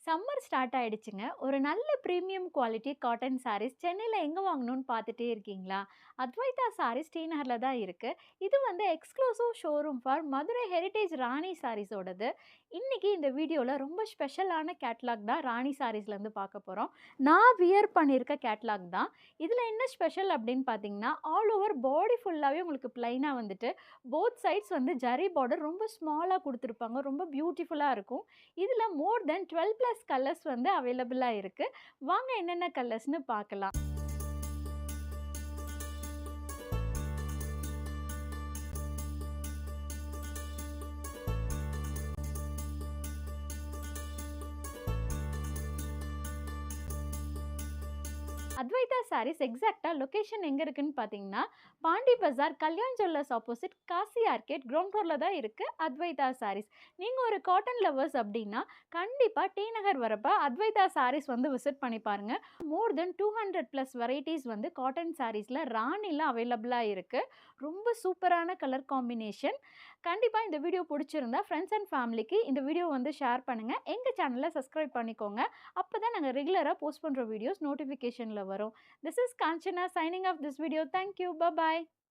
Summer start ஆயிடுச்சுங்க. ஒரு நல்ல பிரீமியம் குவாலிட்டி காட்டன் சாரீஸ் சென்னையில எங்க வாங்கணும்னு பார்த்துட்டே இருக்கீங்களா? அத்வைதா சாரீஸ் ஸ்ரீநகர்ல தான் இருக்கு. இது வந்து exclusive showroom for Madurai heritage Rani சாரீஸோடது. இன்னைக்கு இந்த வீடியோல ரொம்ப ஸ்பெஷலான கேட்லாக் தான் ராணி சாரீஸ்லேருந்து பார்க்க போறோம். நான் வியர் பண்ணியிருக்க கேட்லாக் தான். இதுல என்ன ஸ்பெஷல் அப்படின்னு பார்த்தீங்கன்னா, ஆல் ஓவர் பாடி ஃபுல்லாவே உங்களுக்கு பிளைனா வந்துட்டு, போத் சைட்ஸ் வந்து ஜரி பார்டர் ரொம்ப ஸ்மாலா குடுத்துருப்பாங்க. ரொம்ப பியூட்டிஃபுல்லா இருக்கும். இதுல மோர் தென் 12 பிளஸ் கலர்ஸ் வந்து அவைலபிளா இருக்கு. வாங்க என்னென்ன கலர்ஸ்ன்னு பார்க்கலாம். அத்வைதா சாரீஸ் எக்ஸாக்ட்டா லொகேஷன் எங்க இருக்குன்னு பார்த்தீங்கன்னா, Pandi Bazaar, Kalyan jewellers opposite Kasi arcade ground ஃப்ளோர்ல தான் இருக்கு அத்வைதா சாரீஸ். நீங்க ஒரு காட்டன் லவர்ஸ் அப்டின்னா, கண்டிப்பா டி நகர் வரப்ப அத்வைதா சாரீஸ் வந்து விசிட் பண்ணி பாருங்க. மோர் தென் 200 பிளஸ் வெரைட்டீஸ் வந்து காட்டன் சாரீஸ்ல ராணில அவைலபிளா இருக்கு. ரொம்ப சூப்பரான கலர் காம்பினேஷன். கண்டிப்பா இந்த வீடியோ புடிச்சிருந்தா ஃபிரெண்ட்ஸ் அண்ட் ஃபேமிலிக்கு இந்த வீடியோ வந்து ஷேர் பண்ணுங்க. எங்க சேனல சப்ஸ்கிரைப் பண்ணிக்கோங்க. அப்பதான் நாங்க ரெகுலரா போஸ்ட் பண்ற வீடியோஸ் நோட்டிஃபிகேஷன்ல வரும். This is Kanchana signing off this video. Thank you. Bye bye.